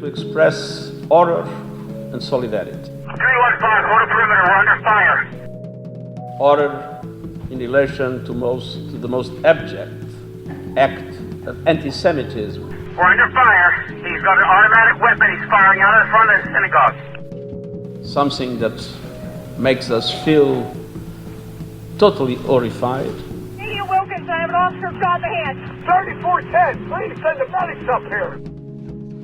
express horror and solidarity. 315, hold a perimeter, we're under fire. Horror in relation to the most abject act of anti-Semitism. We're under fire. He's got an automatic weapon. He's firing out in front of the synagogue. Something that makes us feel totally horrified. Media Wilkins, I have an officer shot in the hand. 3410, please send the medics up here.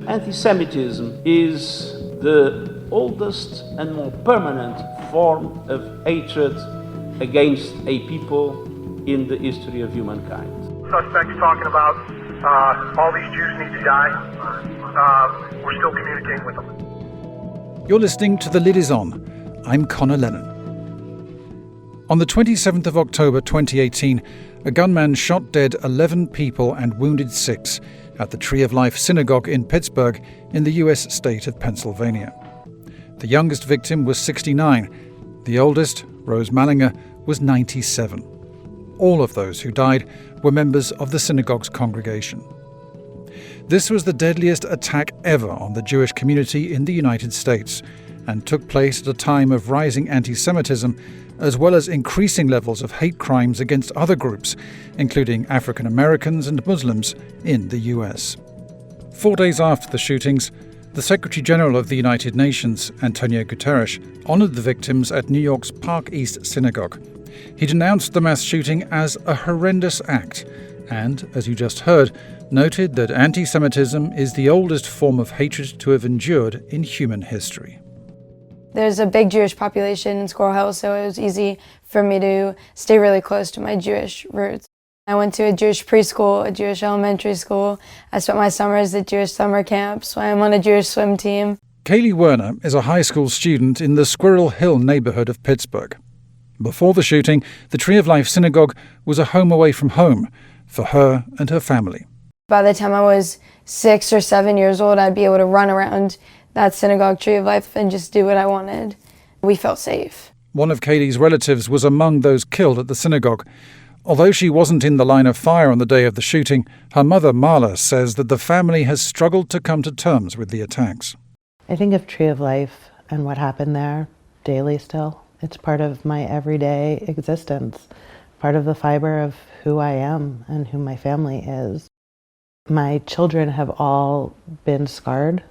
Anti-Semitism is the oldest and more permanent form of hatred against a people in the history of humankind. Suspects talking about all these Jews need to die. We're still communicating with them. You're listening to The Lid Is On. I'm Connor Lennon. On the 27th of October 2018, a gunman shot dead 11 people and wounded 6 at the Tree of Life Synagogue in Pittsburgh in the US state of Pennsylvania. The youngest victim was 69. The oldest, Rose Mallinger, was 97. All of those who died were members of the synagogue's congregation. This was the deadliest attack ever on the Jewish community in the United States and took place at a time of rising anti-Semitism as well as increasing levels of hate crimes against other groups, including African Americans and Muslims in the US. 4 days after the shootings, the Secretary General of the United Nations, Antonio Guterres, honored the victims at New York's Park East Synagogue. He denounced the mass shooting as a horrendous act and, as you just heard, noted that anti-Semitism is the oldest form of hatred to have endured in human history. There's a big Jewish population in Squirrel Hill, so it was easy for me to stay really close to my Jewish roots. I went to a Jewish preschool, a Jewish elementary school. I spent my summers at Jewish summer camps, so I'm on a Jewish swim team. Kaylee Werner is a high school student in the Squirrel Hill neighborhood of Pittsburgh. Before the shooting, the Tree of Life Synagogue was a home away from home for her and her family. By the time I was 6 or 7 years old, I'd be able to run around that synagogue Tree of Life and just do what I wanted. We felt safe. One of Katie's relatives was among those killed at the synagogue. Although she wasn't in the line of fire on the day of the shooting, her mother, Marla, says that the family has struggled to come to terms with the attacks. I think of Tree of Life and what happened there daily still. It's part of my everyday existence, part of the fiber of who I am and who my family is. My children have all been scarred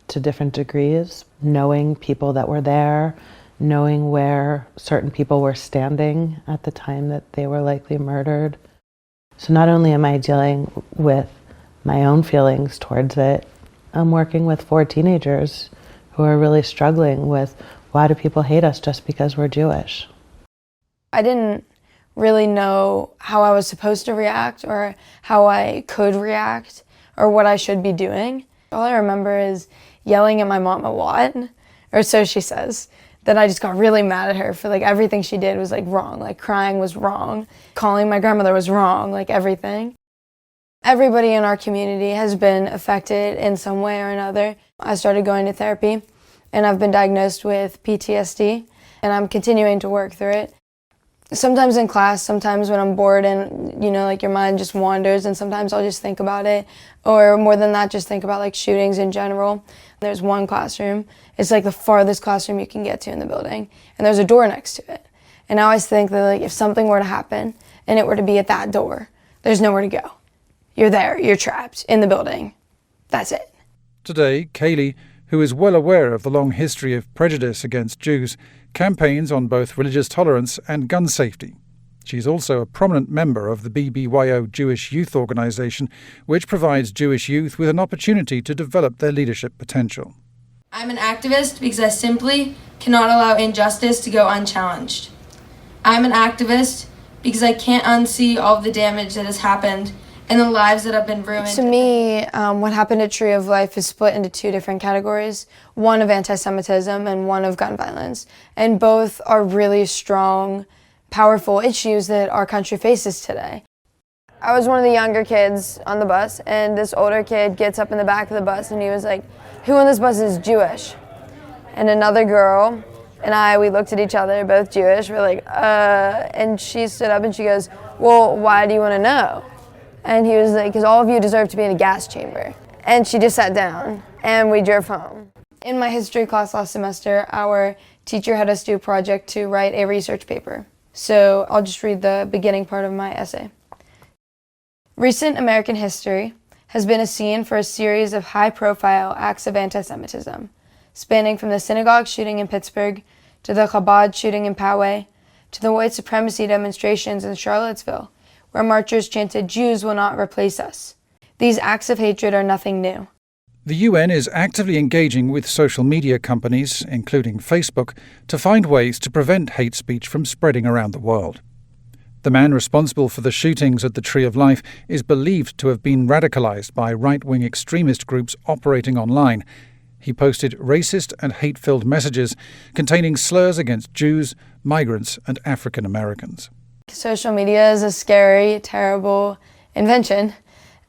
to different degrees, knowing people that were there, knowing where certain people were standing at the time that they were likely murdered. So not only am I dealing with my own feelings towards it, I'm working with 4 teenagers who are really struggling with, why do people hate us just because we're Jewish? I didn't really know how I was supposed to react or how I could react or what I should be doing. All I remember is yelling at my mom a lot, or so she says. Then I just got really mad at her for everything she did was wrong. Crying was wrong. Calling my grandmother was wrong, everything. Everybody in our community has been affected in some way or another. I started going to therapy and I've been diagnosed with PTSD and I'm continuing to work through it. Sometimes in class, sometimes when I'm bored and, your mind just wanders and sometimes I'll just think about it. Or more than that, just think about shootings in general. There's one classroom. It's the farthest classroom you can get to in the building. And there's a door next to it. And I always think that if something were to happen and it were to be at that door, there's nowhere to go. You're there, you're trapped in the building. That's it. Today, Kaylee, who is well aware of the long history of prejudice against Jews, campaigns on both religious tolerance and gun safety. She's also a prominent member of the BBYO Jewish Youth Organization, which provides Jewish youth with an opportunity to develop their leadership potential. I'm an activist because I simply cannot allow injustice to go unchallenged. I'm an activist because I can't unsee all of the damage that has happened and the lives that have been ruined. To me, what happened at Tree of Life is split into 2 different categories, one of anti-Semitism and one of gun violence. And both are really strong, powerful issues that our country faces today. I was one of the younger kids on the bus, and this older kid gets up in the back of the bus and he was like, "Who on this bus is Jewish?" And another girl and we looked at each other, both Jewish, we're like, and she stood up and she goes, "Well, why do you want to know?" And he was like, "Because all of you deserve to be in a gas chamber." And she just sat down. and we drove home. In my history class last semester, our teacher had us do a project to write a research paper. So I'll just read the beginning part of my essay. Recent American history has been a scene for a series of high-profile acts of anti-Semitism, spanning from the synagogue shooting in Pittsburgh, to the Chabad shooting in Poway, to the white supremacy demonstrations in Charlottesville, where marchers chanted, "Jews will not replace us." These acts of hatred are nothing new. The UN is actively engaging with social media companies, including Facebook, to find ways to prevent hate speech from spreading around the world. The man responsible for the shootings at the Tree of Life is believed to have been radicalized by right-wing extremist groups operating online. He posted racist and hate-filled messages containing slurs against Jews, migrants, and African Americans. Social media is a scary, terrible invention,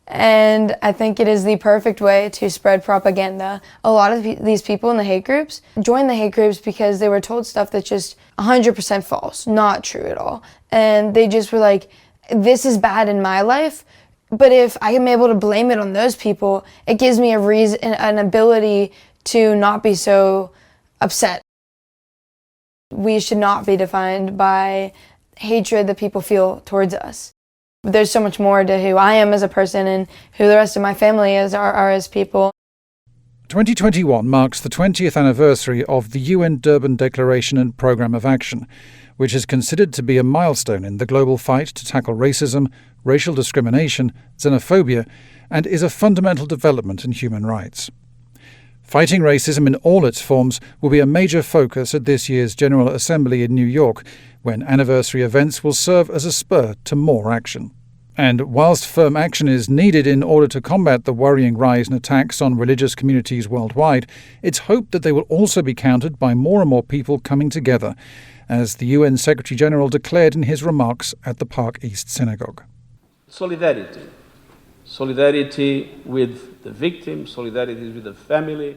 and I think it is the perfect way to spread propaganda. A lot of these people in the hate groups join the hate groups because they were told stuff that's just 100% false, not true at all. And they just were like, this is bad in my life, but if I am able to blame it on those people, it gives me a reason, an ability to not be so upset. We should not be defined by hatred that people feel towards us. There's so much more to who I am as a person and who the rest of my family are as people. 2021 marks the 20th anniversary of the UN Durban Declaration and Programme of Action, which is considered to be a milestone in the global fight to tackle racism, racial discrimination, xenophobia, and is a fundamental development in human rights. Fighting racism in all its forms will be a major focus at this year's General Assembly in New York, when anniversary events will serve as a spur to more action. And whilst firm action is needed in order to combat the worrying rise in attacks on religious communities worldwide, it's hoped that they will also be countered by more and more people coming together, as the UN Secretary-General declared in his remarks at the Park East Synagogue. Solidarity. Solidarity with the victims, solidarity with the family,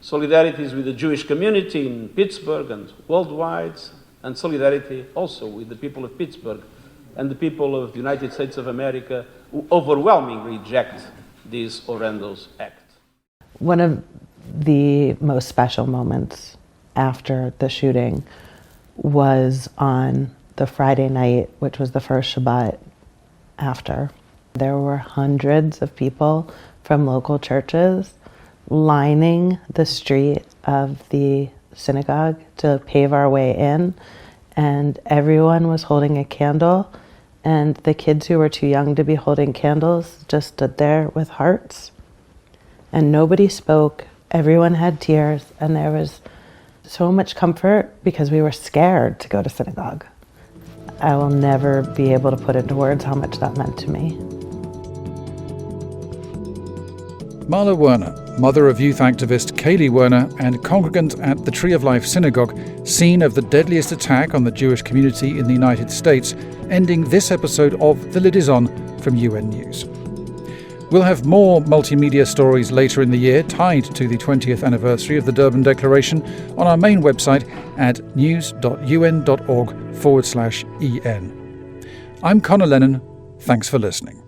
solidarity with the Jewish community in Pittsburgh and worldwide, and solidarity also with the people of Pittsburgh and the people of the United States of America who overwhelmingly reject this horrendous act. One of the most special moments after the shooting was on the Friday night, which was the first Shabbat after. There were hundreds of people from local churches lining the street of the synagogue to pave our way in, and everyone was holding a candle, and the kids who were too young to be holding candles just stood there with hearts, and nobody spoke. Everyone had tears, and there was so much comfort because we were scared to go to synagogue. I will never be able to put into words how much that meant to me. Marla Werner, mother of youth activist Kaylee Werner and congregant at the Tree of Life Synagogue, scene of the deadliest attack on the Jewish community in the United States, ending this episode of The Lid Is On from UN News. We'll have more multimedia stories later in the year tied to the 20th anniversary of the Durban Declaration on our main website at news.un.org/en. I'm Connor Lennon. Thanks for listening.